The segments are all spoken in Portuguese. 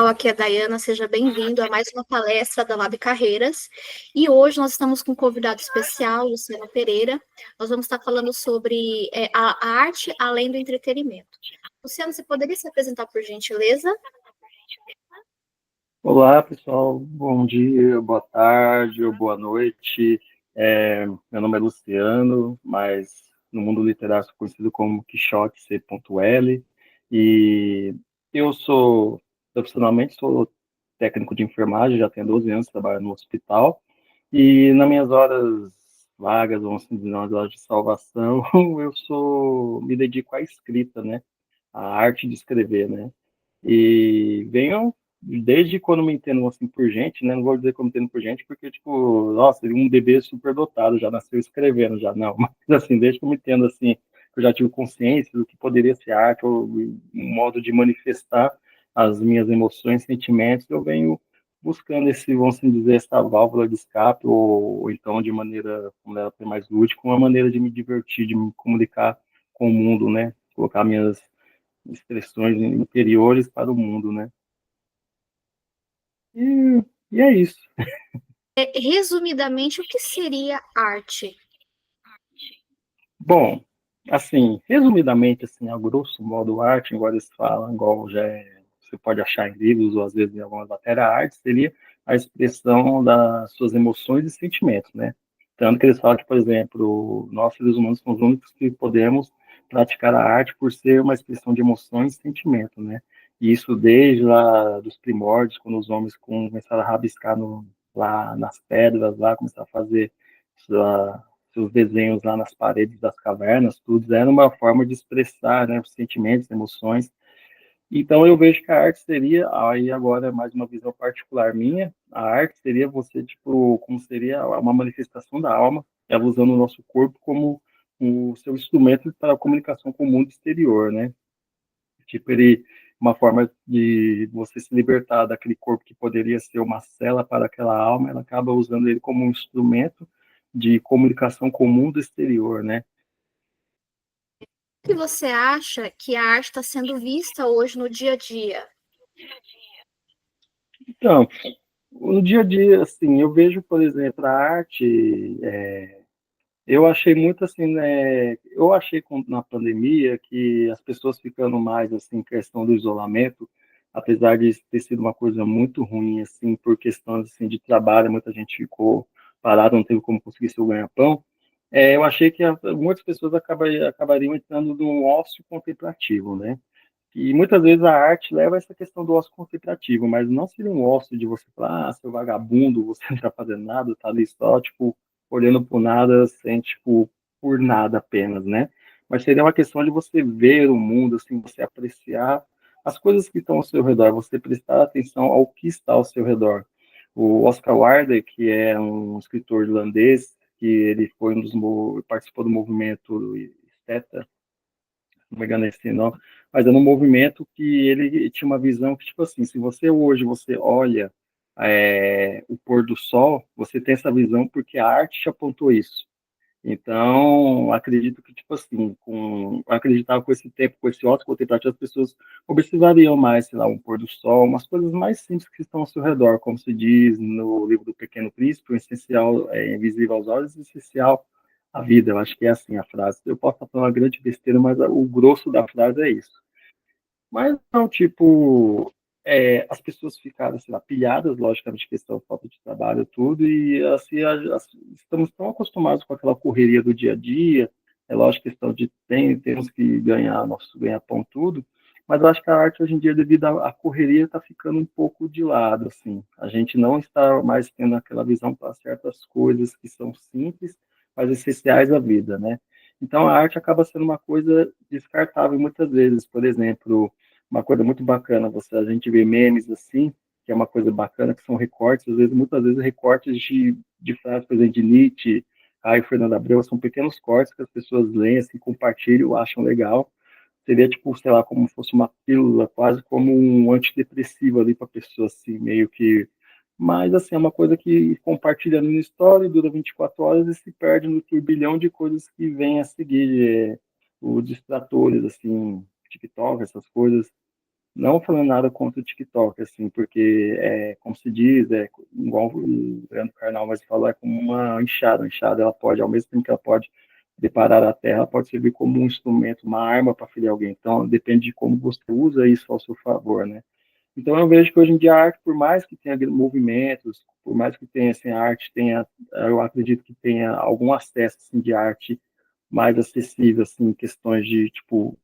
aqui é a Dayana, seja bem-vindo a mais uma palestra da Lab Carreiras. E hoje nós estamos com um convidado especial, Luciano Pereira. Nós vamos estar falando sobre a arte além do entretenimento. Luciano, você poderia se apresentar por gentileza? Olá, pessoal. Bom dia, boa tarde ou boa noite. Meu nome é Luciano, mas no mundo literário sou conhecido como Quixote C.L. E eu profissionalmente, sou técnico de enfermagem, já tenho 12 anos, trabalho no hospital. E nas minhas horas vagas, vamos dizer, nas horas de salvação, me dedico à escrita, né? À arte de escrever, né? E venho desde quando me entendo assim por gente, né? Não vou dizer que eu me entendo por gente, porque, tipo, nossa, um bebê super dotado, já nasceu escrevendo, já não. Mas assim, desde que eu me entendo assim, que eu já tive consciência do que poderia ser arte, ou um modo de manifestar as minhas emoções, sentimentos, eu venho buscando vamos assim dizer, essa válvula de escape, ou então de maneira, como ela tem mais lúdica, uma maneira de me divertir, de me comunicar com o mundo, né? Colocar minhas expressões interiores para o mundo, né? E é isso. Resumidamente, o que seria arte? Bom, assim, resumidamente, assim, a grosso modo, arte, igual eles falam, igual você pode achar em livros ou às vezes em algumas matérias, a arte seria a expressão das suas emoções e sentimentos, né? Tanto que eles falam que, por exemplo, nós seres humanos somos os únicos que podemos praticar a arte por ser uma expressão de emoções e sentimento, né? E isso desde lá dos primórdios, quando os homens começaram a rabiscar lá nas pedras, lá começaram a fazer seus desenhos lá nas paredes das cavernas, tudo era uma forma de expressar, né, os sentimentos, emoções. Então eu vejo que a arte seria, aí agora mais uma visão particular minha, a arte seria você, tipo, como seria uma manifestação da alma, ela usando o nosso corpo como o seu instrumento para a comunicação com o mundo exterior, né? Tipo, uma forma de você se libertar daquele corpo que poderia ser uma cela para aquela alma, ela acaba usando ele como um instrumento de comunicação com o mundo exterior, né? O que você acha que a arte está sendo vista hoje no dia a dia? Então, no dia a dia, assim, eu vejo, por exemplo, a arte, eu achei muito assim, né? Eu achei na pandemia que as pessoas ficando mais assim, em questão do isolamento, apesar de ter sido uma coisa muito ruim, assim, por questões assim, de trabalho, muita gente ficou parada, não teve como conseguir seu ganha-pão. Eu achei que muitas pessoas acabariam entrando num ócio contemplativo, né? E muitas vezes a arte leva a essa questão do ócio contemplativo, mas não seria um ócio de você falar, seu vagabundo, você não está fazendo nada, tá ali só, tipo, olhando por nada, sem, tipo, por nada apenas, né? Mas seria uma questão de você ver o mundo, assim, você apreciar as coisas que estão ao seu redor, você prestar atenção ao que está ao seu redor. O Oscar Wilde, que é um escritor irlandês, que ele foi participou do movimento Esteta, não me engano é esse nome, mas é um movimento que ele tinha uma visão que, tipo assim, se você hoje você olha o pôr do sol, você tem essa visão porque a arte te apontou isso. Então, acredito que, tipo assim, acreditava com esse tempo, com esse ócio contemplativo, as pessoas observariam mais, sei lá, um pôr do sol, umas coisas mais simples que estão ao seu redor, como se diz no livro do Pequeno Príncipe, o essencial é invisível aos olhos, o essencial à vida. Eu acho que é assim a frase. Eu posso estar falando uma grande besteira, mas o grosso da frase é isso. Mas não, tipo, as pessoas ficaram, sei lá, pilhadas, logicamente, questão de falta de trabalho, tudo, e assim, estamos tão acostumados com aquela correria do dia a dia, é lógico, questão de temos que ganhar nosso ganha-pão, tudo, mas eu acho que a arte hoje em dia, devido à correria, está ficando um pouco de lado, assim. A gente não está mais tendo aquela visão para certas coisas que são simples, mas essenciais à vida, né? Então, a arte acaba sendo uma coisa descartável muitas vezes. Por exemplo, uma coisa muito bacana, a gente vê memes assim, que é uma coisa bacana, que são recortes, muitas vezes recortes de frases, por exemplo, de Nietzsche, Caio Fernando Abreu, são pequenos cortes que as pessoas leem, assim, compartilham, acham legal. Seria, tipo, sei lá, como se fosse uma pílula, quase como um antidepressivo ali para a pessoa, assim, meio que. Mas, assim, é uma coisa que compartilha no story, dura 24 horas e se perde no turbilhão de coisas que vêm a seguir, os distratores, assim, TikTok, essas coisas. Não falando nada contra o TikTok, assim, porque, como se diz, igual o Leandro Carnal mas falou, é como uma enxada. A enxada, ela pode, ao mesmo tempo que ela pode deparar a terra, ela pode servir como um instrumento, uma arma para ferir alguém. Então, depende de como você usa isso ao seu favor, né? Então, eu vejo que hoje em dia a arte, por mais que tenha movimentos, por mais que tenha, assim, a arte tenha, eu acredito que tenha algum acesso, assim, de arte mais acessível, assim, em questões de, tipo,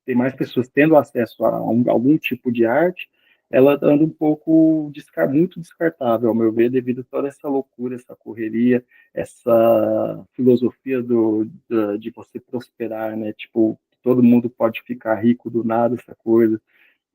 tem mais pessoas tendo acesso a algum tipo de arte, ela anda um pouco muito descartável, ao meu ver, devido a toda essa loucura, essa correria, essa filosofia de você prosperar, né? Tipo, todo mundo pode ficar rico do nada, essa coisa.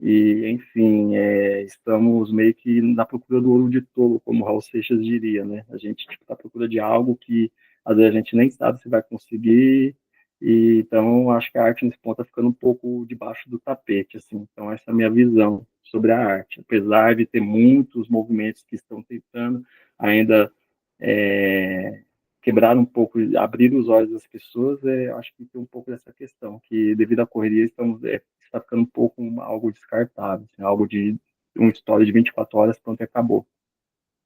E, enfim, estamos meio que na procura do ouro de tolo, como Raul Seixas diria, né? A gente está à procura de algo que às vezes a gente nem sabe se vai conseguir, e então acho que a arte nesse ponto está ficando um pouco debaixo do tapete, assim. Então essa é a minha visão sobre a arte, apesar de ter muitos movimentos que estão tentando ainda é, quebrar um pouco, abrir os olhos das pessoas, acho que tem um pouco dessa questão, que devido à correria está ficando um pouco algo descartável, assim, algo de uma história de 24 horas, pronto, e acabou.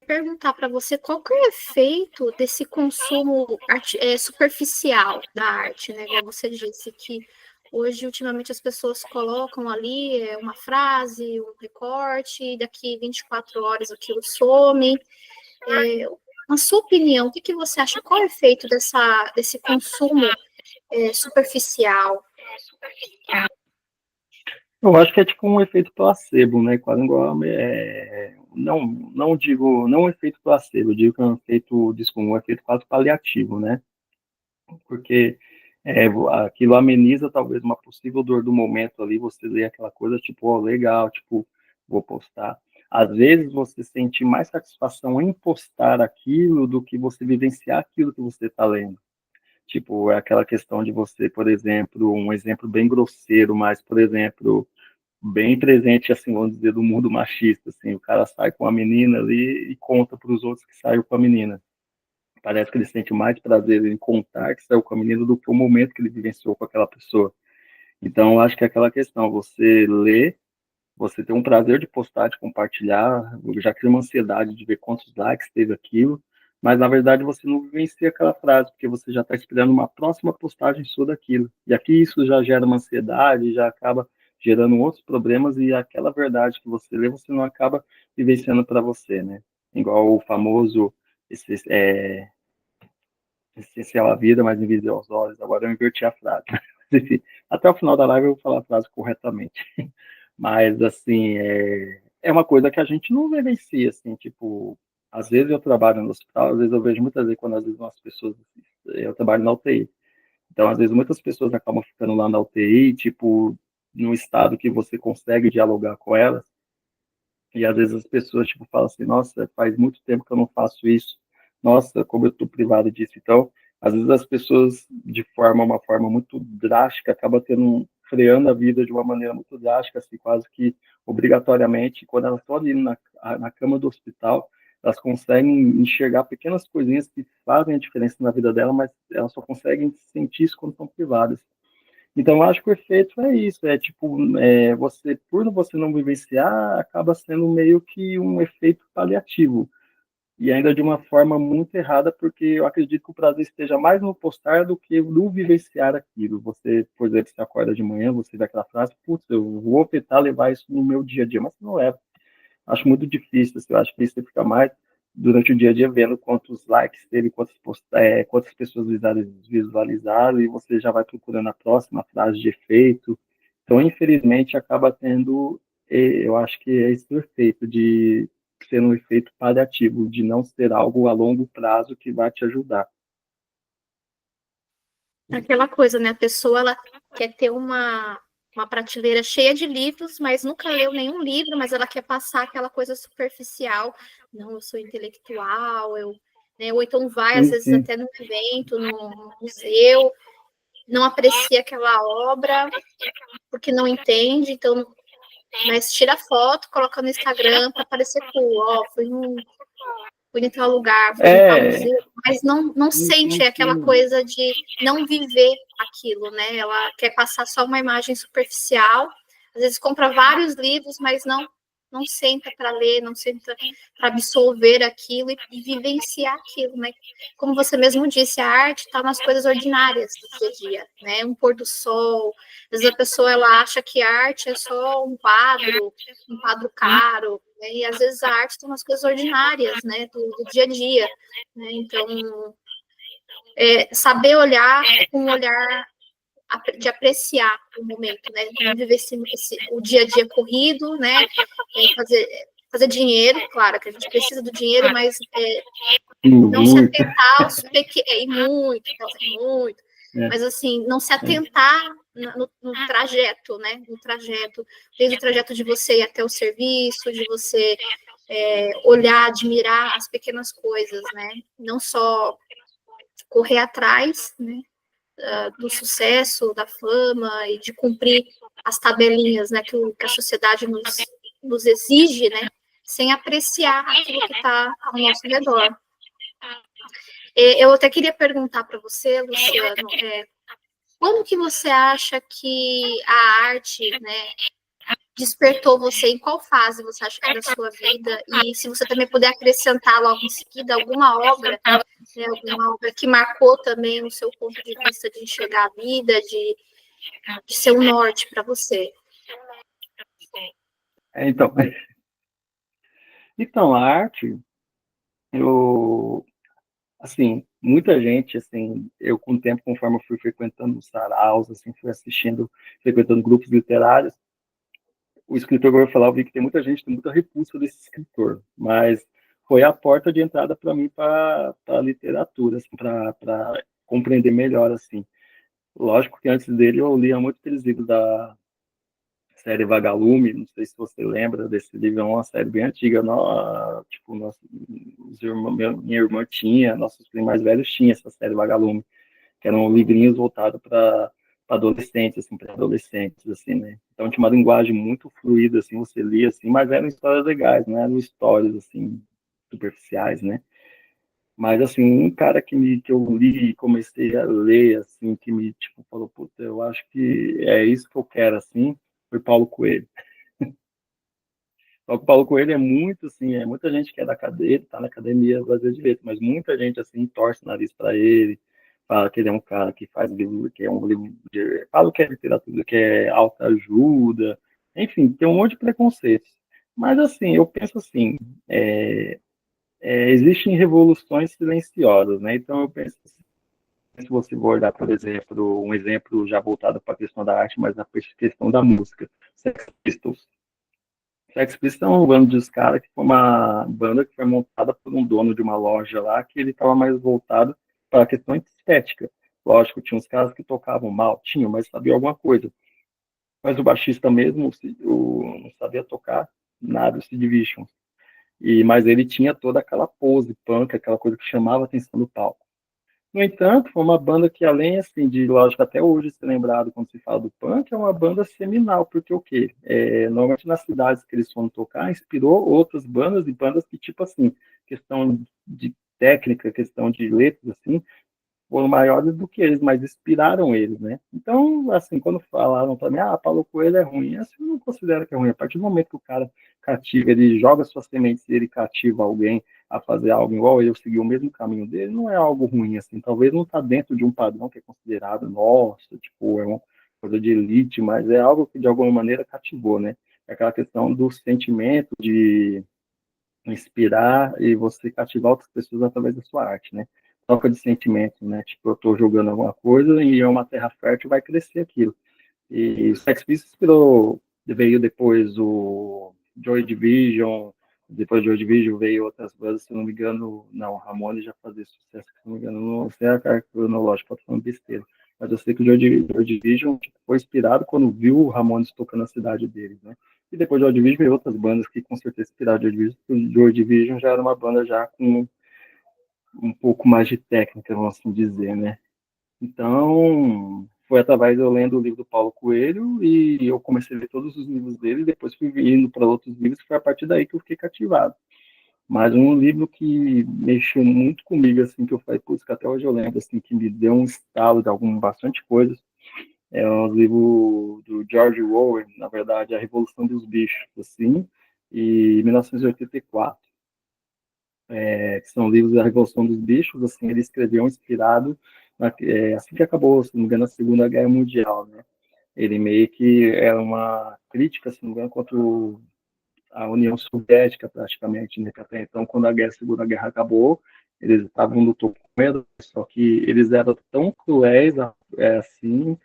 Perguntar para você qual que é o efeito desse consumo superficial da arte, né? Igual você disse que hoje, ultimamente, as pessoas colocam ali uma frase, um recorte, e daqui 24 horas aquilo some. É, na sua opinião, o que que você acha? Qual é o efeito desse consumo superficial? Eu acho que é tipo um efeito placebo, né? Quase igual, não digo, não um efeito placebo, eu digo que é um efeito, desculpa, um efeito quase paliativo, né? Porque aquilo ameniza talvez uma possível dor do momento ali, você lê aquela coisa, tipo, ó, legal, tipo, vou postar. Às vezes você sente mais satisfação em postar aquilo do que você vivenciar aquilo que você está lendo. Tipo, é aquela questão de você, por exemplo, um exemplo bem grosseiro, mas, por exemplo, bem presente, assim, vamos dizer, do mundo machista, assim, o cara sai com a menina ali e conta para os outros que saiu com a menina. Parece que ele sente mais prazer em contar que saiu com a menina do que o momento que ele vivenciou com aquela pessoa. Então, eu acho que é aquela questão, você lê, você tem um prazer de postar, de compartilhar, já cria uma ansiedade de ver quantos likes teve aquilo, mas na verdade você não vivencia aquela frase, porque você já está esperando uma próxima postagem sobre aquilo. E aqui isso já gera uma ansiedade, já acaba gerando outros problemas, e aquela verdade que você lê, você não acaba vivenciando para você, né? Igual o famoso, esse, essencial à vida, mas invisível aos olhos. Agora eu inverti a frase. Enfim, até o final da live eu vou falar a frase corretamente. Mas, assim, é uma coisa que a gente não vivencia, assim, tipo, às vezes eu trabalho no hospital, às vezes eu vejo muitas vezes quando às vezes umas pessoas, eu trabalho na UTI, então às vezes muitas pessoas acabam ficando lá na UTI, tipo, num estado que você consegue dialogar com elas, e às vezes as pessoas, tipo, falam assim, nossa, faz muito tempo que eu não faço isso. Nossa, como eu estou privado disso. Então, às vezes as pessoas, uma forma muito drástica, acabam freando a vida de uma maneira muito drástica, assim, quase que obrigatoriamente, quando elas estão ali na cama do hospital, elas conseguem enxergar pequenas coisinhas que fazem a diferença na vida dela, mas elas só conseguem sentir isso quando estão privadas. Então, eu acho que o efeito é isso, é tipo, por você não vivenciar, acaba sendo meio que um efeito paliativo, e ainda de uma forma muito errada, porque eu acredito que o prazer esteja mais no postar do que no vivenciar aquilo. Você, por exemplo, você acorda de manhã, você vê aquela frase, putz, eu vou tentar levar isso no meu dia a dia, mas você não leva. Acho muito difícil, assim, eu acho que você fica mais durante o dia a dia vendo quantos likes teve, quantas pessoas visualizaram, e você já vai procurando a próxima frase de efeito. Então, infelizmente, acaba tendo, eu acho que é esse o efeito de ser um efeito paliativo, de não ser algo a longo prazo que vai te ajudar. Aquela coisa, né? A pessoa ela quer ter uma prateleira cheia de livros, mas nunca leu nenhum livro, mas ela quer passar aquela coisa superficial. Não, eu sou intelectual, né? Ou então vai, às Sim, vezes, sim, até num evento, num museu, não aprecia aquela obra porque não entende, então, mas tira foto, coloca no Instagram para parecer cool, ó, fui em tal lugar, fui em tal é, museu, mas não sim, sente sim, aquela sim. coisa de não viver aquilo, né? Ela quer passar só uma imagem superficial, às vezes compra vários livros, mas não senta para ler, não senta para absorver aquilo e vivenciar aquilo, né? Como você mesmo disse, a arte está nas coisas ordinárias do dia a dia, né? Um pôr do sol, às vezes a pessoa ela acha que a arte é só um quadro caro, né? E às vezes a arte está nas coisas ordinárias, né? Do dia a dia, né? Então, saber olhar com um olhar de apreciar o momento, né? Não viver o dia a dia corrido, né? Fazer dinheiro, claro que a gente precisa do dinheiro, mas não se atentar aos pequenos, muito, mas assim, não se atentar no trajeto, né? No trajeto, desde o trajeto de você ir até o serviço, de você olhar, admirar as pequenas coisas, né? Não só correr atrás, né? Do sucesso, da fama e de cumprir as tabelinhas, né, que a sociedade nos exige, né, sem apreciar aquilo que está ao nosso redor. Eu até queria perguntar para você, Luciano, quando que você acha que a arte, né, despertou você? Em qual fase você acha que é da sua vida? E se você também puder acrescentar logo em seguida alguma obra, né, alguma obra que marcou também o seu ponto de vista de enxergar a vida, de ser um norte para você. Então, a arte, assim, muita gente, assim, eu com o tempo, conforme eu fui frequentando os saraus, assim, fui frequentando grupos literários, o escritor que eu vou falar, eu vi que tem muita gente, tem muita repulsa desse escritor, mas foi a porta de entrada para mim para a literatura, assim, para compreender melhor, assim. Lógico que antes dele eu lia muito aqueles livros da série Vagalume, não sei se você lembra desse livro, é uma série bem antiga, tipo, minha irmã tinha, nossos primos mais velhos tinham essa série Vagalume, que eram livrinhos voltados para adolescentes, assim, para adolescentes, assim, né? Então tinha uma linguagem muito fluida, assim, você lia, assim, mas eram histórias legais, não eram histórias, assim, superficiais, né? Mas, assim, um cara que eu li e comecei a ler, assim, que me, tipo, falou, puta, eu acho que é isso que eu quero, assim, foi Paulo Coelho. Só que o Paulo Coelho é muito, assim, muita gente que é da cadeia, tá na academia brasileira de direito, mas muita gente, assim, torce o nariz para ele, fala que ele é um cara que faz livro, que é um livro fala que é literatura, que é autoajuda, enfim, tem um monte de preconceitos. Mas, assim, eu penso assim, existem revoluções silenciosas, né? Então, eu penso assim, se você for olhar, por exemplo, um exemplo já voltado para a questão da arte, mas na questão da música, Sex Pistols. Sex Pistols é uma banda dos caras que foi uma banda que foi montada por um dono de uma loja lá, que ele estava mais voltado para a questão estética. Lógico, tinha uns caras que tocavam mal, tinham, mas sabia alguma coisa. Mas o baixista mesmo não sabia tocar nada, o Sid Vicious. Mas ele tinha toda aquela pose punk, aquela coisa que chamava a atenção do palco. No entanto, foi uma banda que, além assim, de, lógico, até hoje ser lembrado quando se fala do punk, é uma banda seminal, porque o quê? Normalmente nas cidades que eles foram tocar, inspirou outras bandas e bandas que, tipo assim, questão de técnica, questão de letras, assim, foram maiores do que eles, mas inspiraram eles, né? Então, assim, quando falaram para mim, Paulo Coelho é ruim, assim, eu não considero que é ruim. A partir do momento que o cara cativa, ele joga suas sementes e ele cativa alguém a fazer algo igual ele, seguir o mesmo caminho dele, não é algo ruim, assim. Talvez não está dentro de um padrão que é considerado, nossa, tipo, é uma coisa de elite, mas é algo que de alguma maneira cativou, né? É aquela questão do sentimento de inspirar e você cativar outras pessoas através da sua arte, né? Troca de sentimentos, né? Tipo, eu estou jogando alguma coisa e é uma terra fértil, vai crescer aquilo. E o Sex Pistols veio depois o Joy Division, depois do Joy Division veio outras bandas, se não me engano, não, Ramones já fazia sucesso, se não me engano, não sei a carga cronológica, estou falando besteira. Mas eu sei que o Joy Division tipo, foi inspirado quando viu o Ramones tocando na cidade deles, né? E depois do Joy Division veio outras bandas que com certeza inspiraram o Joy Division, porque o Joy Division já era uma banda já com um pouco mais de técnica, vamos assim dizer, né? Então, foi através eu lendo o livro do Paulo Coelho e eu comecei a ler todos os livros dele, e depois fui indo para outros livros, que foi a partir daí que eu fiquei cativado. Mas um livro que mexeu muito comigo, assim, que eu falei, putz, que até hoje eu lembro, assim, que me deu um estalo de bastante coisas, É um livro do George Orwell, na verdade, A Revolução dos Bichos, assim, e 1984, que são livros da Revolução dos Bichos, assim, ele escreveu inspirado, assim que acabou, se não me engano, a Segunda Guerra Mundial, né? Ele meio que é uma crítica, se não me engano, contra a União Soviética, praticamente, né? Que até então, quando a Segunda Guerra acabou, eles estavam no topo com medo, só que eles eram tão cruéis, assim,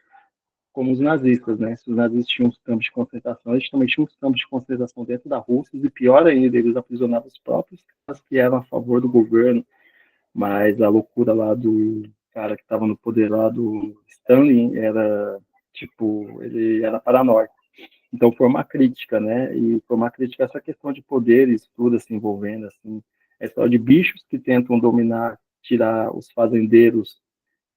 como os nazistas, né? Se os nazistas tinham os campos de concentração, eles também tinham os campos de concentração dentro da Rússia, e pior ainda, eles aprisionavam os próprios caras que eram a favor do governo, mas a loucura lá do cara que estava no poder lá, do Stalin, era, tipo, ele era paranoico. Então foi uma crítica, né? E foi uma crítica a essa questão de poderes, tudo se envolvendo, assim, a história de bichos que tentam dominar, tirar os fazendeiros,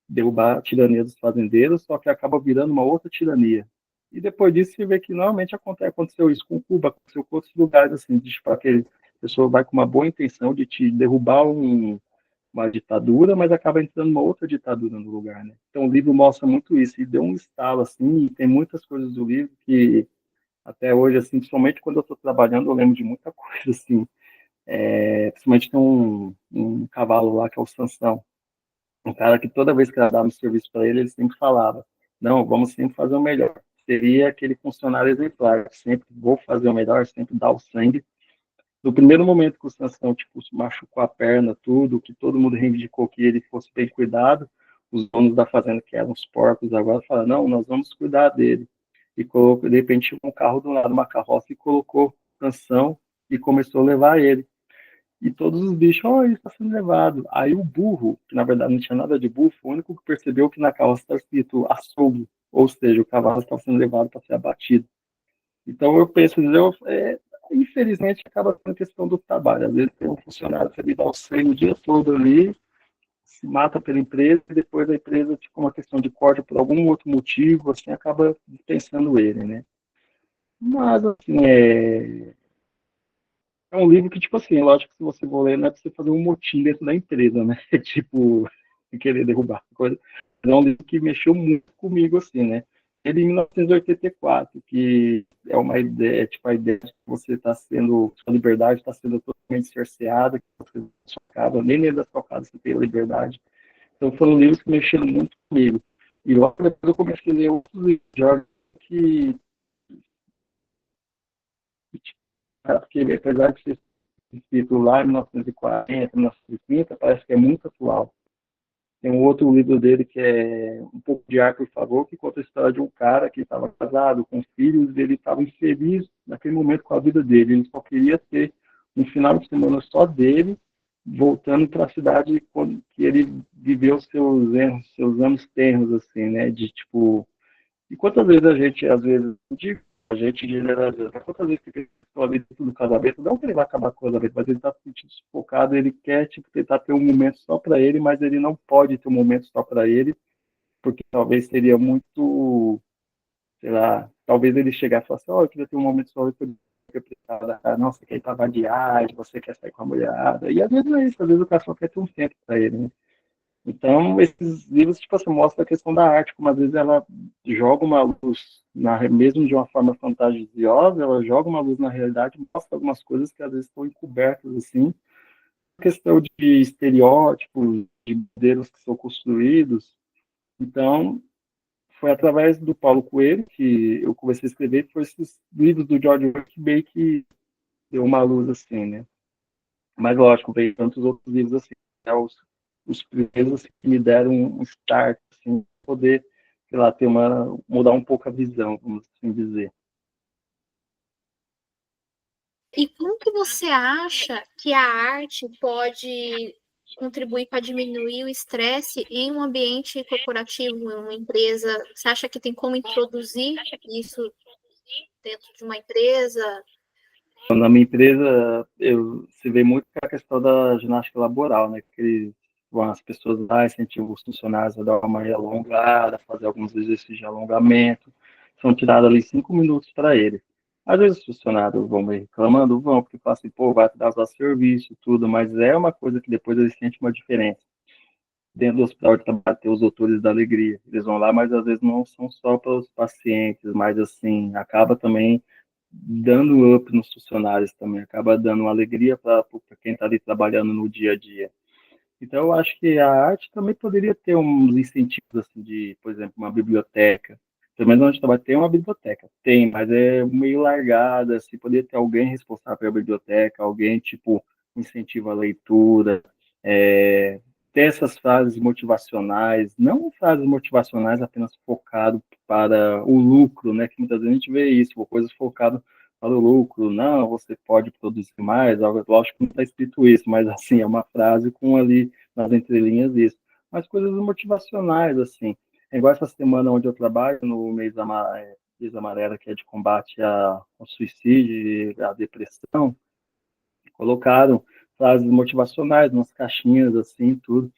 derrubar a tirania dos fazendeiros, só que acaba virando uma outra tirania. E depois disso você vê que normalmente aconteceu isso com Cuba, aconteceu com outros lugares, assim, de tipo, aquele pessoa vai com uma boa intenção de te derrubar uma ditadura, mas acaba entrando uma outra ditadura no lugar, né? Então o livro mostra muito isso, e deu um estalo, assim, e tem muitas coisas do livro que até hoje, assim, principalmente quando eu estou trabalhando, eu lembro de muita coisa, assim, principalmente tem um cavalo lá que é o Sansão, um cara que toda vez que ela dava um serviço para ele, ele sempre falava, não, vamos sempre fazer o melhor. Seria aquele funcionário exemplar, sempre vou fazer o melhor, sempre dar o sangue. No primeiro momento que o Sansão, tipo, machucou a perna, tudo, que todo mundo reivindicou que ele fosse bem cuidado, os donos da fazenda, que eram os porcos, agora falaram, não, nós vamos cuidar dele. E colocou, de repente, um carro do lado, uma carroça, e colocou Sansão e começou a levar ele. E todos os bichos, oh, ele está sendo levado. Aí o burro, que na verdade não tinha nada de burro, foi o único que percebeu que na carroça estava escrito açougue, ou seja, o cavalo estava sendo levado para ser abatido. Então eu penso, infelizmente acaba sendo questão do trabalho. Às vezes tem um funcionário que ele dá o sangue o dia todo ali, se mata pela empresa, e depois a empresa, tipo, uma questão de corte por algum outro motivo, assim, acaba dispensando ele, né? Mas, assim, é um livro que, tipo assim, lógico que se você for ler, não é pra você fazer um motim dentro da empresa, né? Tipo, querer derrubar coisa. Mas é um livro que mexeu muito comigo, assim, né? Ele em 1984, que é uma ideia, tipo, a ideia de que você está sendo, sua liberdade está sendo totalmente cerceada, que você não é sua casa, nem dentro da sua casa você tem liberdade. Então foram livros que mexeram muito comigo. E logo depois eu comecei a ler outros livros de George que, porque apesar de ser escrito lá em 1940, 1930, parece que é muito atual. Tem um outro livro dele que é Um Pouco de Ar, por Favor, que conta a história de um cara que estava casado, com filhos, e ele estava infeliz naquele momento com a vida dele. Ele só queria ter um final de semana só dele, voltando para a cidade que ele viveu seus anos tenros, assim, né? De tipo, e quantas vezes a gente, às vezes, a gente generaliza, quantas vezes que a vida do casamento, não que ele vai acabar com o casamento, mas ele está se sentindo sufocado, ele quer, tipo, tentar ter um momento só para ele, mas ele não pode ter um momento só para ele, porque talvez seria muito, sei lá, talvez ele chegar e falar assim, oh, eu queria ter um momento só para eu não, você quer ir para vadiagem, você quer sair com a mulherada, e às vezes não é isso, às vezes o cara só quer ter um tempo para ele, né? Então, esses livros, tipo assim, mostram a questão da arte, como às vezes ela joga uma luz, mesmo de uma forma fantasiosa, ela joga uma luz na realidade, mostra algumas coisas que às vezes estão encobertas, assim. A questão de estereótipos, de modelos que são construídos. Então, foi através do Paulo Coelho que eu comecei a escrever, foi esses livros do George Orwell que meio que deu uma luz, assim, né? Mas, lógico, veio tantos outros livros, assim, né? Os primeiros assim, que me deram um start, assim, poder, sei lá, mudar um pouco a visão, vamos assim dizer. E como que você acha que a arte pode contribuir para diminuir o estresse em um ambiente corporativo, em uma empresa? Você acha que tem como introduzir isso dentro de uma empresa? Na minha empresa, se vê muito a questão da ginástica laboral, né? Que as pessoas lá incentivam os funcionários a dar uma alongada, fazer alguns exercícios de alongamento. São tirados ali 5 minutos para eles. Às vezes os funcionários vão meio reclamando, vão, porque falam assim, pô, vai atrasar serviço, tudo, mas é uma coisa que depois eles sentem uma diferença. dentro do hospital de trabalho tem os doutores da alegria. Eles vão lá, mas às vezes não são só para os pacientes, mas assim, acaba também dando up nos funcionários também, acaba dando uma alegria para quem está ali trabalhando no dia a dia. Então, eu acho que a arte também poderia ter uns incentivos, assim, de, por exemplo, uma biblioteca. Pelo menos onde eu trabalho tem uma biblioteca. Tem, mas é meio largada, assim, poderia ter alguém responsável pela biblioteca, alguém, tipo, incentiva a leitura, é, ter essas frases motivacionais, não frases motivacionais apenas focado para o lucro, né, que muitas vezes a gente vê isso, coisas focadas para o lucro, não, você pode produzir mais, lógico que não está escrito isso, mas assim, é uma frase com ali nas entrelinhas isso. Mas coisas motivacionais, assim. É igual essa semana onde eu trabalho, no mês amarelo, que é de combate ao suicídio e à depressão, colocaram frases motivacionais, umas caixinhas, assim, tudo.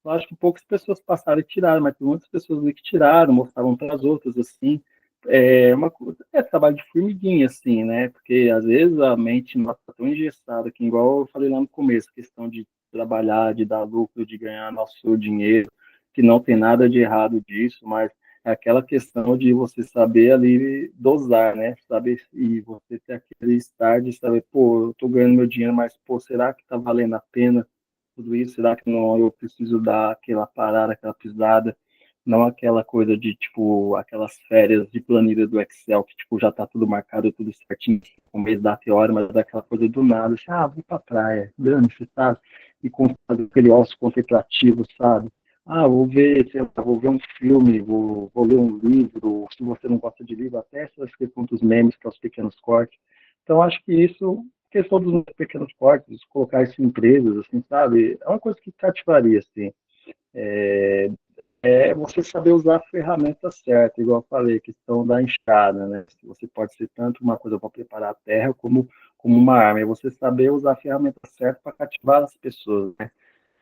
Eu acho que poucas pessoas passaram e tiraram, mas tem muitas pessoas ali que tiraram, mostravam para as outras, assim. É trabalho de formiguinha, assim, né? Porque às vezes a mente não está tão engessada, que igual eu falei lá no começo, questão de trabalhar, de dar lucro, de ganhar nosso dinheiro, que não tem nada de errado disso, mas é aquela questão de você saber ali dosar, né? Saber, e você ter aquele estar de saber, pô, eu tô ganhando meu dinheiro, mas, pô, será que tá valendo a pena tudo isso? Será que não eu preciso dar aquela parada, aquela pisada? Não aquela coisa de, tipo, aquelas férias de planilha do Excel, que, tipo, já tá tudo marcado, tudo certinho, com mês, data e hora, mas aquela coisa do nada, assim, vou pra praia, dane-se, sabe? E com aquele ócio contemplativo, sabe? Vou ver, sei lá, vou ver um filme, vou ler um livro, se você não gosta de livro, até essas questões dos memes, que é os pequenos cortes. Então, acho que isso, questão dos pequenos cortes, colocar isso em empresas, assim, sabe? É uma coisa que cativaria, assim. É você saber usar a ferramenta certa, igual eu falei, a questão da enxada, né? Você pode ser tanto uma coisa para preparar a terra, como uma arma. É você saber usar a ferramenta certa para cativar as pessoas, né?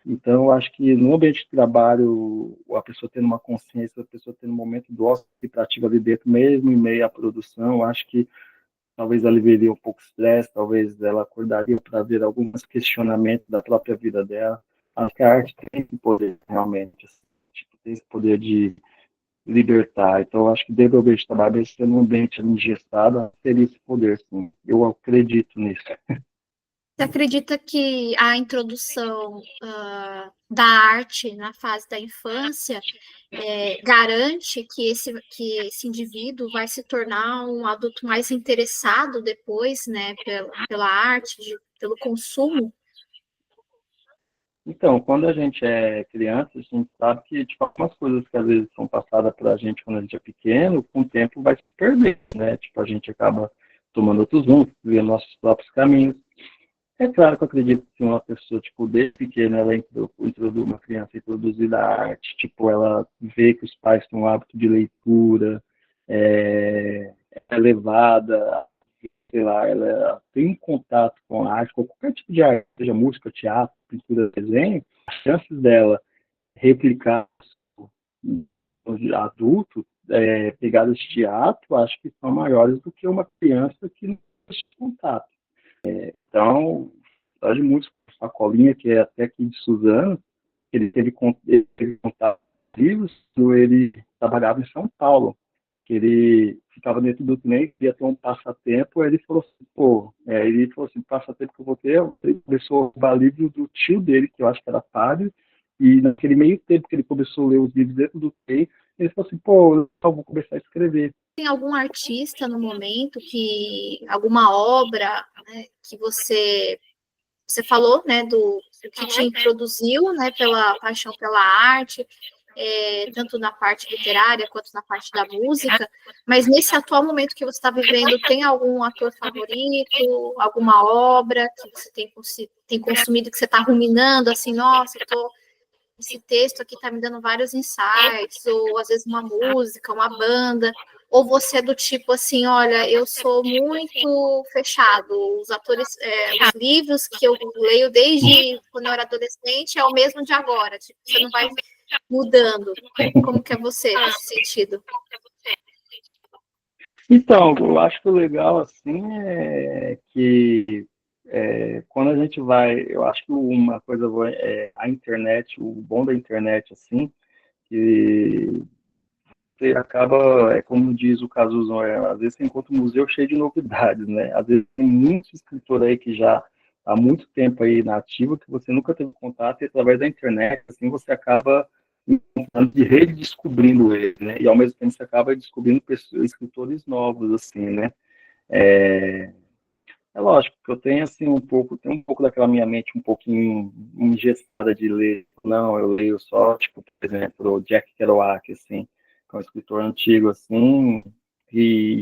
Então, eu acho que no ambiente de trabalho, a pessoa tendo uma consciência, a pessoa tendo um momento do ócio criativo ali dentro, mesmo em meio à produção, eu acho que talvez aliviaria um pouco o estresse, talvez ela acordaria para ver alguns questionamentos da própria vida dela. Acho que a arte tem esse poder, realmente, assim, tipo, tem esse poder de libertar. Então, eu acho que dentro do ambiente de trabalho, mesmo sendo um ambiente engessado, teria esse poder, sim. Eu acredito nisso. Você acredita que a introdução da arte na fase da infância garante que esse indivíduo vai se tornar um adulto mais interessado depois, né, pela arte, pelo consumo? Então, quando a gente é criança, a gente sabe que, tipo, algumas coisas que às vezes são passadas para a gente quando a gente é pequeno, com o tempo vai se perder, né? Tipo, a gente acaba tomando outros rumos, vendo nossos próprios caminhos. É claro que eu acredito que uma pessoa, tipo, desde pequena, ela introduz uma criança introduzida à arte, tipo, ela vê que os pais têm um hábito de leitura, é levada, sei lá, ela tem um contato com a arte, com qualquer tipo de arte, seja música, teatro, pintura, desenho, as chances dela replicar no adulto, pegadas de teatro, acho que são maiores do que uma criança que não tem esse contato. Então, de música, Sacolinha, que é até aqui de Suzano, ele teve contato com livros, ele trabalhava em São Paulo, que ele ficava dentro do trem, queria ter um passatempo, aí ele falou assim, passatempo que eu vou ter, ele começou a roubar livros do tio dele, que eu acho que era padre, e naquele meio tempo que ele começou a ler os livros dentro do trem, ele falou assim, eu vou começar a escrever. Tem algum artista no momento alguma obra, né, que você falou, né, do que te introduziu, né, pela paixão pela arte, tanto na parte literária quanto na parte da música, mas nesse atual momento que você está vivendo, tem algum ator favorito, alguma obra que você tem consumido, que você está ruminando, assim, nossa, esse texto aqui está me dando vários insights, ou às vezes uma música, uma banda, ou você é do tipo assim, olha, eu sou muito fechado, os livros que eu leio desde quando eu era adolescente é o mesmo de agora, tipo, você não vai mudando. Como que é você nesse sentido? Então, eu acho que o legal, assim, é que quando a gente vai, eu acho que uma coisa boa é a internet, o bom da internet, assim, que você acaba, como diz o Cazuza, às vezes você encontra um museu cheio de novidades, né? Às vezes tem muitos escritores aí que já há muito tempo aí na ativa, que você nunca teve contato, e através da internet, assim, você acaba de redescobrindo ele, né? E ao mesmo tempo você acaba descobrindo escritores novos, assim, né? É lógico que eu tenho assim tem um pouco daquela minha mente um pouquinho engessada de ler. Não, eu leio só, tipo, por exemplo, o Jack Kerouac, assim, que é um escritor antigo, assim, e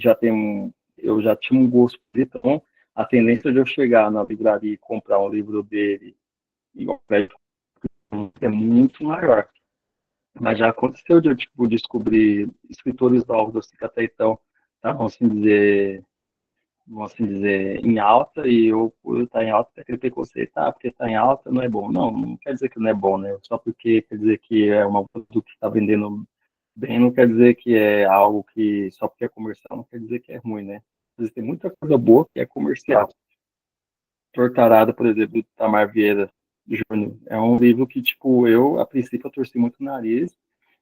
eu já tinha um gosto por ele, então a tendência de eu chegar na livraria e comprar um livro dele e é muito maior. Mas já aconteceu de eu, tipo, descobrir escritores novos, assim, que até então estavam, vamos assim dizer, em alta, e eu, por estar em alta, aquele preconceito, porque está em alta não é bom. Não, não quer dizer que não é bom, né? Só porque quer dizer que é um produto que está vendendo bem, não quer dizer que é algo que, só porque é comercial, não quer dizer que é ruim, né? Às vezes tem muita coisa boa que é comercial. Tortarada, por exemplo, do Tamar Vieira Júnior, é um livro que, tipo, a princípio, eu torci muito o nariz,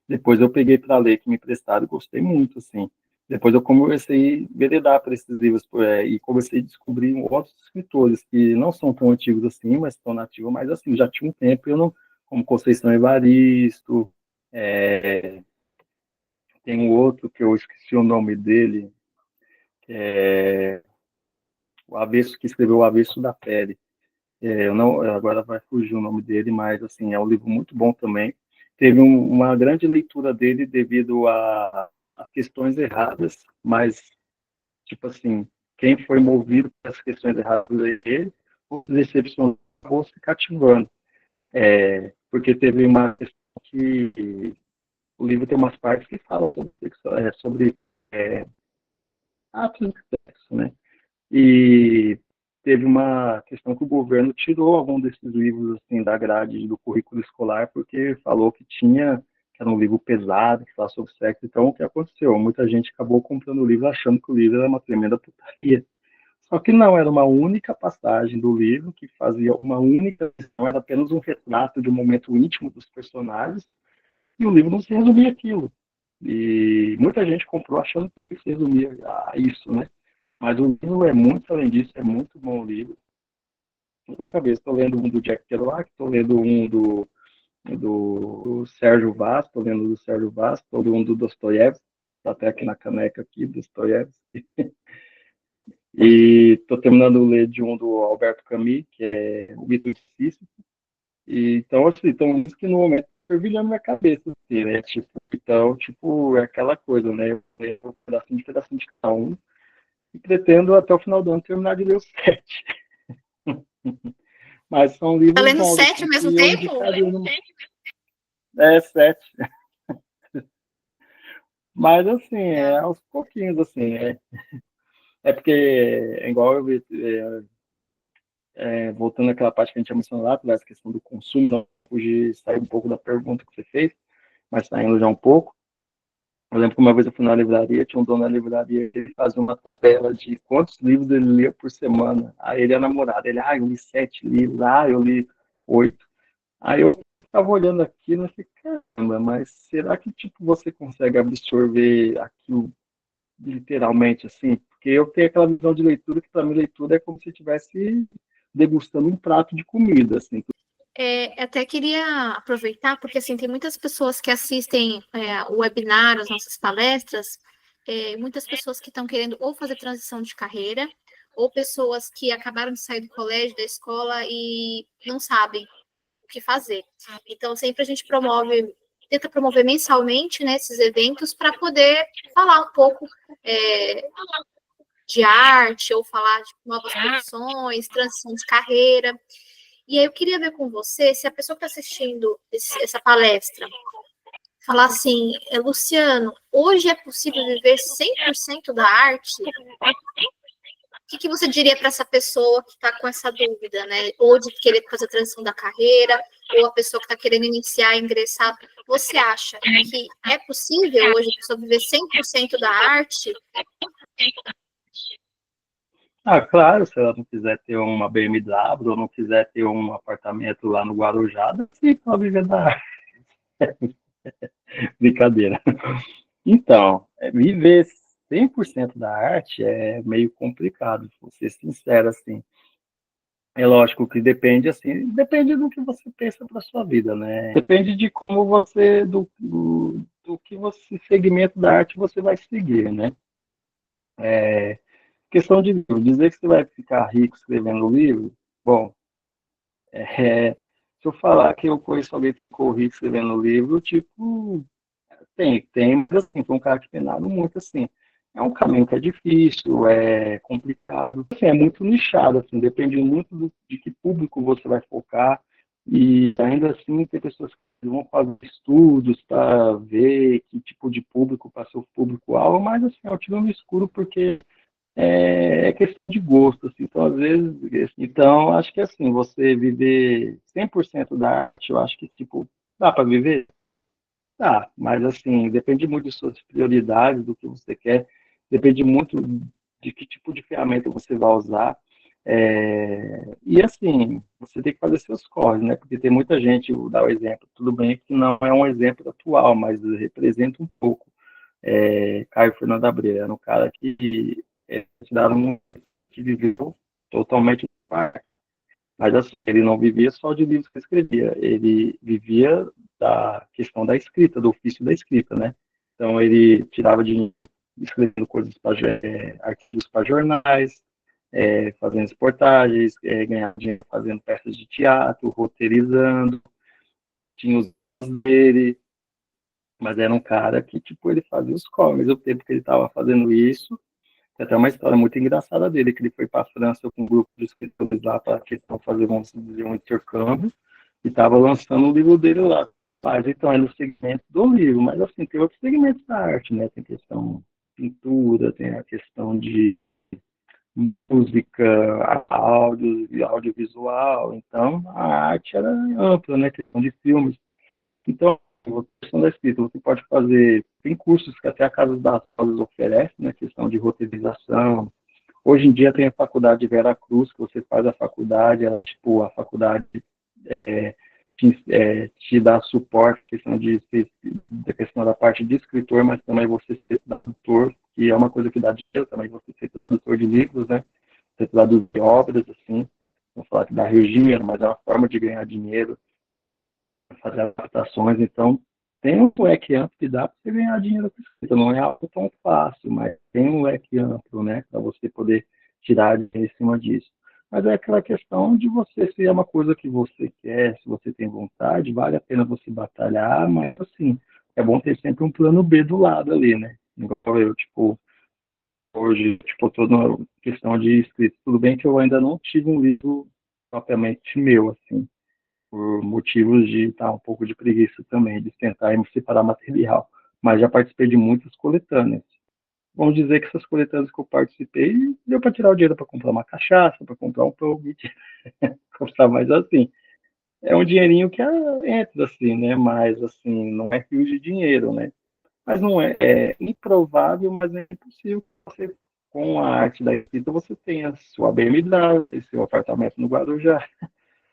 depois eu peguei para ler, que me emprestaram, e gostei muito, assim. Depois eu comecei a veredar para esses livros e comecei a descobrir outros escritores que não são tão antigos assim, mas estão nativos, mas assim, já tinha um tempo, eu não, como Conceição Evaristo, é, tem um outro que eu esqueci o nome dele, o Avesso, que escreveu O Avesso da Pele. Eu não, agora vai fugir o nome dele, mas assim, é um livro muito bom também. Teve uma grande leitura dele devido a questões erradas, mas, tipo assim, quem foi movido por essas questões erradas é ele, ou decepcionou, acabou se cativando. Porque teve uma questão que o livro tem umas partes que falam sobre atos de sexo, né? E teve uma questão que o governo tirou algum desses livros assim da grade do currículo escolar porque falou que era um livro pesado, que falava sobre sexo. Então, o que aconteceu? Muita gente acabou comprando o livro achando que o livro era uma tremenda putaria. Só que não, era uma única passagem do livro que fazia uma única questão, era apenas um retrato de um momento íntimo dos personagens, e o livro não se resumia aquilo. E muita gente comprou achando que se resumia a isso, né? Mas o livro é muito além disso, é muito bom o livro. Cabeça, estou lendo um do Jack Kerouac, estou lendo um do Sérgio Vaz, estou lendo do Sérgio Vaz, estou lendo um do Dostoiévski, está até aqui na caneca aqui, Dostoiévski. E estou terminando de ler de um do Alberto Camus, que é O Mito de Sísifo. E, então, assim, então, isso que no momento fervilhando na minha cabeça, assim, né? Tipo, então, tipo, é aquela coisa, né? Eu leio um pedacinho de cada um, e pretendo até o final do ano terminar de ler os 7. Mas são Tá livros lendo bons, 7 assim, ao mesmo que eu tempo? indicaria. É, 7. Mas, assim, aos pouquinhos, assim. É porque, é igual eu vi, voltando àquela parte que a gente já mencionou lá, essa questão do consumo, não fugir, sair um pouco da pergunta que você fez, mas saindo já um pouco. Eu lembro que uma vez eu fui na livraria, tinha um dono da livraria, ele fazia uma tabela de quantos livros ele lia por semana. Aí ele é namorado, eu li 7 livros, eu li 8. Aí eu estava olhando aquilo e falei, caramba, mas será que tipo, você consegue absorver aquilo literalmente assim? Porque eu tenho aquela visão de leitura que para mim leitura é como se estivesse degustando um prato de comida, assim. Até queria aproveitar, porque assim, tem muitas pessoas que assistem o webinar, as nossas palestras, muitas pessoas que estão querendo ou fazer transição de carreira, ou pessoas que acabaram de sair do colégio, da escola e não sabem o que fazer. Então, sempre a gente tenta promover mensalmente, né, esses eventos para poder falar um pouco de arte, ou falar de novas profissões, transição de carreira. E aí eu queria ver com você se a pessoa que está assistindo essa palestra falar assim, Luciano, hoje é possível viver 100% da arte? O que você diria para essa pessoa que está com essa dúvida, né? Ou de querer fazer a transição da carreira, ou a pessoa que está querendo iniciar, ingressar. Você acha que é possível hoje a pessoa viver 100% da arte? Ah, claro, se ela não quiser ter uma BMW ou não quiser ter um apartamento lá no Guarujá, sim, pode viver da arte. Brincadeira. Então, viver 100% da arte é meio complicado, vou ser sincero, assim. É lógico que depende, assim, depende do que você pensa para sua vida, né? Depende de como você, do que você, segmento da arte você vai seguir, né? Questão de livro, dizer que você vai ficar rico escrevendo livro, bom, se eu falar que eu conheço alguém que ficou rico escrevendo livro, tipo, mas assim, foi um cara que penava muito, assim. É um caminho que é difícil, é complicado, assim, é muito nichado, assim, depende muito de que público você vai focar, e ainda assim tem pessoas que vão fazer estudos para ver que tipo de público para seu público-alvo, mas assim, é um tiro no escuro porque é questão de gosto, assim, então às vezes, então acho que assim, você viver 100% da arte, eu acho que tipo, dá para viver? Tá, mas assim, depende muito de suas prioridades, do que você quer, depende muito de que tipo de ferramenta você vai usar. E assim, você tem que fazer seus corres, né? Porque tem muita gente, vou dar o exemplo, tudo bem que não é um exemplo atual, mas representa um pouco. Caio Fernando Abreu era um cara que tiraram que viveu totalmente mas assim, ele não vivia só de livros que escrevia, ele vivia da questão da escrita, do ofício da escrita, né? Então ele tirava dinheiro escrevendo coisas para artigos para jornais, fazendo reportagens, ganhava dinheiro fazendo peças de teatro, roteirizando, tinha os dele, mas era um cara que tipo ele fazia os comes, o tempo que ele estava fazendo isso. Tem até uma história muito engraçada dele, que ele foi para a França com um grupo de escritores lá para fazer, vamos dizer, um intercâmbio, e estava lançando o livro dele lá. Mas então é no segmento do livro, mas assim, tem outros segmentos da arte, né? Tem questão de pintura, tem a questão de música, áudio e audiovisual. Então a arte era ampla, né? Questão de filmes. Então, a questão da escrita, você pode fazer, tem cursos que até a Casa das Rosas oferece, né? Questão de roteirização. Hoje em dia tem a faculdade de Vera Cruz, que você faz a faculdade, ela, tipo, a faculdade te dá suporte, da questão da parte de escritor, mas também você ser tradutor, que é uma coisa que dá dinheiro também, você ser tradutor de livros, né? Ser tradutor de obras, assim, vamos falar que dá Rio de Janeiro, mas é uma forma de ganhar dinheiro, fazer adaptações, então tem um leque amplo que dá para você ganhar dinheiro com escrita, não é algo tão fácil, mas tem um leque amplo, né, para você poder tirar dinheiro em cima disso. Mas é aquela questão de você, se é uma coisa que você quer, se você tem vontade, vale a pena você batalhar, mas assim, é bom ter sempre um plano B do lado ali, né? Igual eu, tipo, hoje, tipo, tô na questão de escrita. Tudo bem que eu ainda não tive um livro propriamente meu, assim, por motivos de estar um pouco de preguiça também, de tentar me separar material. Mas já participei de muitas coletâneas. Vamos dizer que essas coletâneas que eu participei deu para tirar o dinheiro para comprar uma cachaça, para comprar um pão, comprar mais assim. É um dinheirinho que entra assim, né? Mas assim, não é rio de dinheiro, né? Mas não é improvável, mas não é impossível que você, com a arte da escrita, você tenha sua BMW, seu apartamento no Guarujá.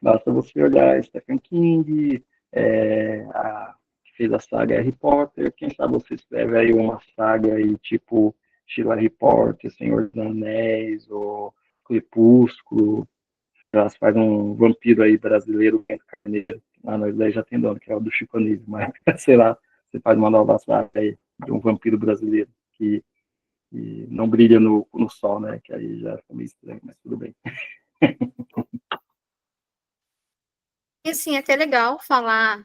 Basta você olhar Stephen King, que fez a saga Harry Potter, quem sabe você escreve aí uma saga aí, tipo estilo Harry Potter, Senhor dos Anéis, ou Crepúsculo, elas faz um vampiro aí brasileiro, Bento Carneiro, lá nós daí já tem dono, que é o do Chico Anísio, mas sei lá, você faz uma nova saga aí de um vampiro brasileiro que não brilha no sol, né, que aí já fica meio estranho, mas tudo bem. E assim, é até legal falar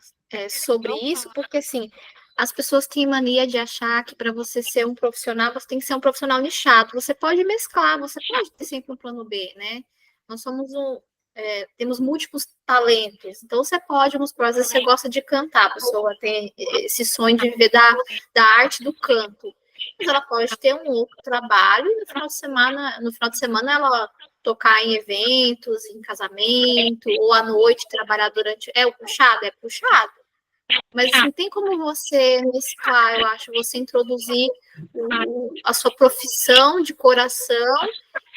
sobre isso, porque assim, as pessoas têm mania de achar que para você ser um profissional, você tem que ser um profissional nichado. Você pode mesclar, você pode ter sempre um plano B, né? Nós somos temos múltiplos talentos. Então você pode, vamos supor, às vezes você gosta de cantar, a pessoa tem esse sonho de viver da arte do canto. Mas ela pode ter um outro trabalho e no final de semana ela tocar em eventos, em casamento, ou à noite trabalhar durante. É o puxado? É puxado. Mas assim, tem como você mesclar, eu acho, você introduzir a sua profissão de coração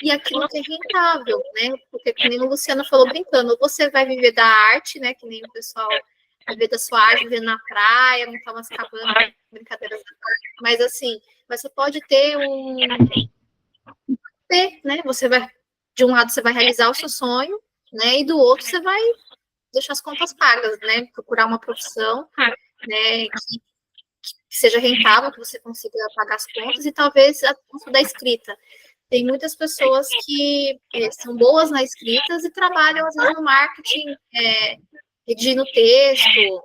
e aquilo que é rentável, né? Porque, como o Luciano falou brincando, você vai viver da arte, né? Que nem o pessoal viver da sua arte, viver na praia, montar umas cabanas, brincadeiras, mas assim, você pode ter né? Você vai, de um lado, você vai realizar o seu sonho, né? E do outro, você vai deixar as contas pagas, né? Procurar uma profissão, né? Que seja rentável, que você consiga pagar as contas e talvez a conta da escrita. Tem muitas pessoas que são boas na escrita e trabalham, às vezes, no marketing, redigindo texto.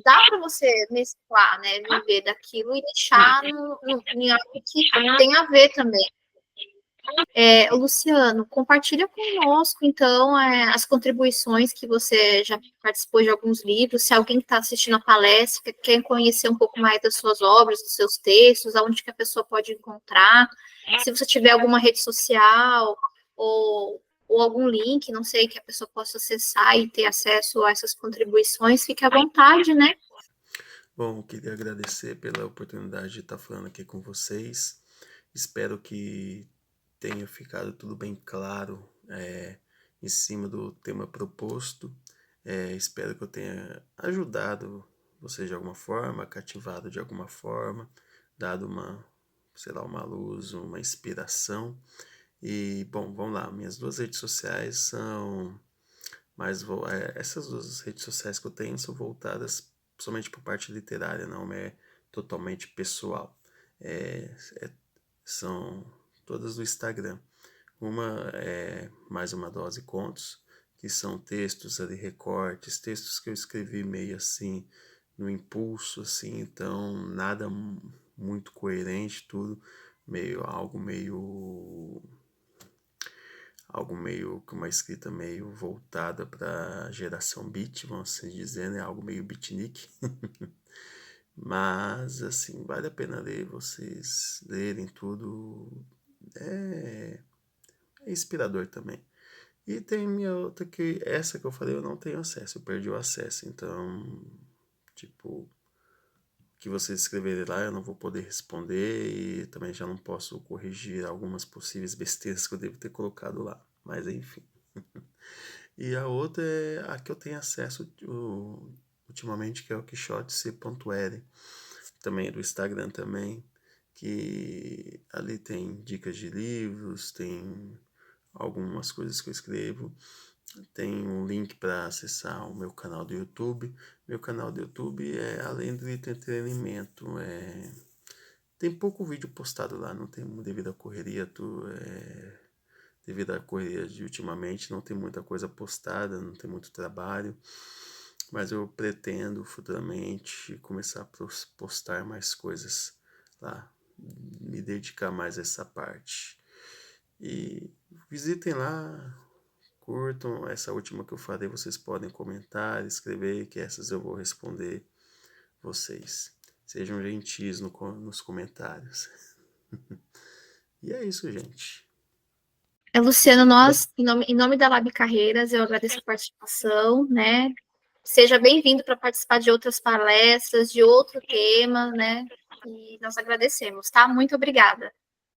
Dá para você mesclar, né? Viver daquilo e deixar em algo que tem a ver também. Luciano, compartilha conosco, então, as contribuições que você já participou de alguns livros, se alguém está assistindo a palestra, quer conhecer um pouco mais das suas obras, dos seus textos, aonde que a pessoa pode encontrar, se você tiver alguma rede social, ou algum link, não sei, que a pessoa possa acessar e ter acesso a essas contribuições, fique à vontade, né? Bom, queria agradecer pela oportunidade de estar falando aqui com vocês. Espero que tenha ficado tudo bem claro em cima do tema proposto. Espero que eu tenha ajudado vocês de alguma forma, cativado de alguma forma, dado uma luz, uma inspiração. E, bom, vamos lá. Minhas duas redes sociais são essas duas redes sociais que eu tenho são voltadas somente para a parte literária, não é totalmente pessoal. São todas do Instagram. Uma é Mais Uma Dose Contos, que são textos ali, recortes, textos que eu escrevi meio assim, no impulso, assim, então nada muito coerente, tudo algo meio com uma escrita meio voltada para a geração beat, vamos assim dizer, né? Algo meio beatnik. Mas, assim, vale a pena ler, vocês lerem tudo. É, é inspirador também. E tem minha outra essa que eu falei, eu não tenho acesso, eu perdi o acesso. Então, tipo, o que vocês escreverem lá eu não vou poder responder e também já não posso corrigir algumas possíveis besteiras que eu devo ter colocado lá. Mas enfim. E a outra é a que eu tenho acesso ultimamente, que é o quixotec.l, também é do Instagram também, que ali tem dicas de livros, tem algumas coisas que eu escrevo, tem um link para acessar o meu canal do YouTube. Meu canal do YouTube é além do entretenimento, tem pouco vídeo postado lá, não tem devido à correria, devido à correria de ultimamente, não tem muita coisa postada, não tem muito trabalho, mas eu pretendo futuramente começar a postar mais coisas lá, me dedicar mais a essa parte. E visitem lá, curtam essa última que eu falei, vocês podem comentar, escrever, que essas eu vou responder vocês. Sejam gentis nos comentários. E é isso, gente. Luciano, nós, em nome da Lab Carreiras, eu agradeço a participação, né? Seja bem-vindo para participar de outras palestras, de outro tema, né? E nós agradecemos, tá? Muito obrigada.